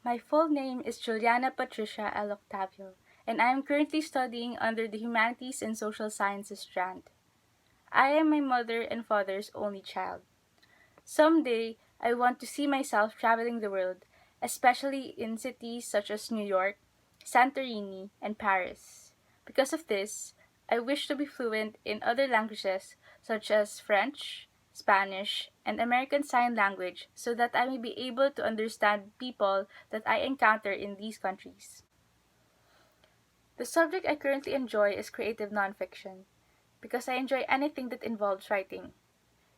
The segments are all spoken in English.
My full name is Juliana Patricia L. Octavio, and I am currently studying under the Humanities and Social Sciences strand. I am my mother and father's only child. Someday, I want to see myself traveling the world, especially in cities such as New York, Santorini, and Paris. Because of this, I wish to be fluent in other languages such as French, Spanish, and American Sign Language so that I may be able to understand people that I encounter in these countries. The subject I currently enjoy is creative nonfiction because I enjoy anything that involves writing.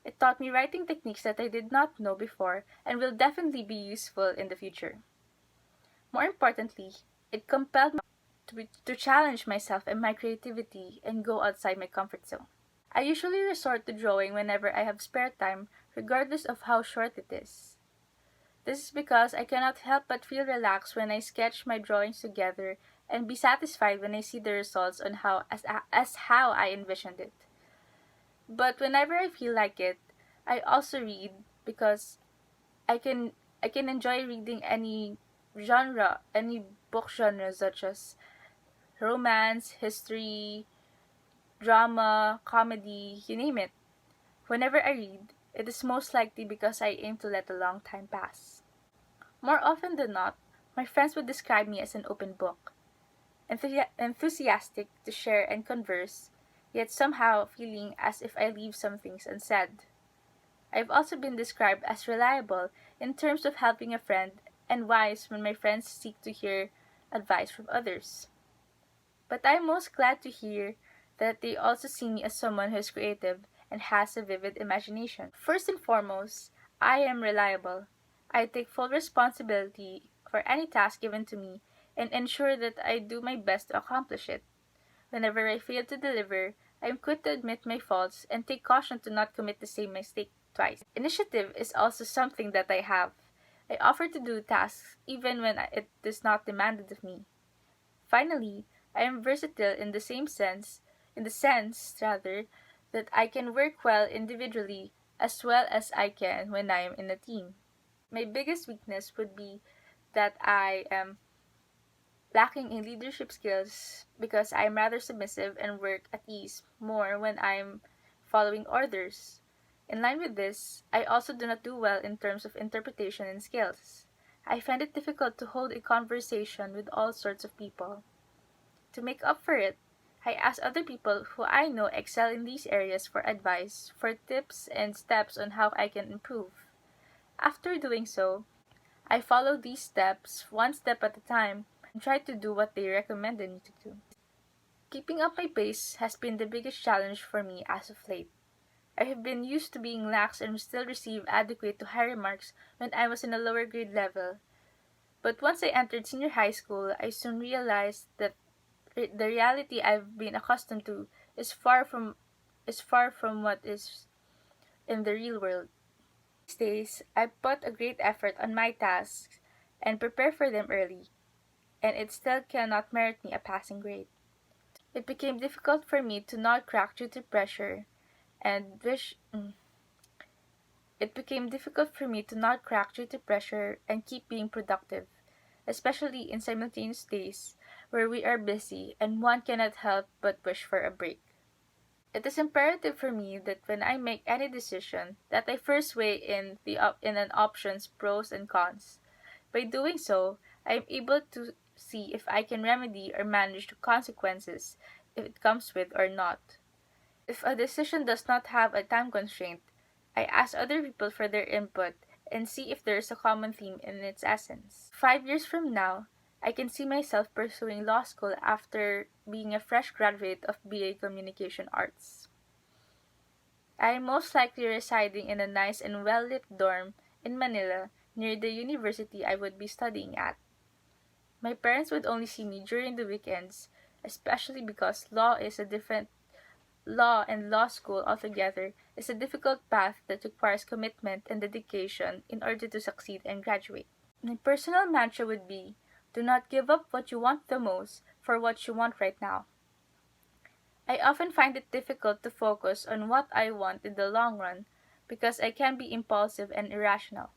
It taught me writing techniques that I did not know before and will definitely be useful in the future. More importantly, it compelled me to challenge myself and my creativity and go outside my comfort zone. I usually resort to drawing whenever I have spare time, regardless of how short it is. This is because I cannot help but feel relaxed when I sketch my drawings together and be satisfied when I see the results on as how I envisioned it. But whenever I feel like it, I also read because I can I can enjoy reading any book genre such as romance, history, drama, comedy, you name it. Whenever I read, it is most likely because I aim to let a long time pass. More often than not, my friends would describe me as an open book, enthusiastic to share and converse, yet somehow feeling as if I leave some things unsaid. I've also been described as reliable in terms of helping a friend and wise when my friends seek to hear advice from others. But I'm most glad to hear that they also see me as someone who is creative and has a vivid imagination. First and foremost, I am reliable. I take full responsibility for any task given to me and ensure that I do my best to accomplish it. Whenever I fail to deliver, I am quick to admit my faults and take caution to not commit the same mistake twice. Initiative is also something that I have. I offer to do tasks even when it is not demanded of me. Finally, I am versatile in the sense rather that I can work well individually as well as I can when I am in a team. My biggest weakness would be that I am lacking in leadership skills because I am rather submissive and work at ease more when I'm following orders. In line with this, I also do not do well in terms of interpretation and skills. I find it difficult to hold a conversation with all sorts of people. To make up for it, I ask other people who I know excel in these areas for advice, for tips and steps on how I can improve. After doing so, I follow these steps one step at a time and try to do what they recommended me to do. Keeping up my pace has been the biggest challenge for me as of late. I have been used to being lax and still receive adequate to higher marks when I was in a lower grade level. But once I entered senior high school, I soon realized that the reality I've been accustomed to is far from what is in the real world. These days, I put a great effort on my tasks and prepare for them early, and it still cannot merit me a passing grade. It became difficult for me to not crack due to pressure and wish it became difficult for me to not crack due to pressure and keep being productive, especially in simultaneous days where we are busy and one cannot help but wish for a break. It is imperative for me that when I make any decision that I first weigh in an option's pros and cons. By doing so, I am able to see if I can remedy or manage the consequences if it comes with or not. If a decision does not have a time constraint, I ask other people for their input and see if there is a common theme in its essence. 5 years from now, I can see myself pursuing law school after being a fresh graduate of BA Communication Arts. I am most likely residing in a nice and well lit dorm in Manila near the university I would be studying at. My parents would only see me during the weekends, especially because law and law school altogether is a difficult path that requires commitment and dedication in order to succeed and graduate. My personal mantra would be do not give up what you want the most for what you want right now. I often find it difficult to focus on what I want in the long run because I can be impulsive and irrational.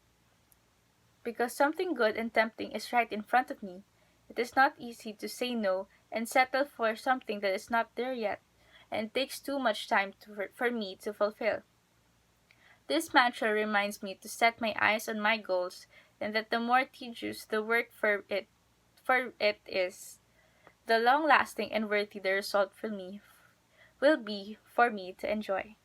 because something good and tempting is right in front of me. It is not easy to say no and settle for something that is not there yet, and it takes too much time for me to fulfill. This mantra reminds me to set my eyes on my goals and that the more tedious the work for it is, the long lasting and worthy the result will be for me to enjoy.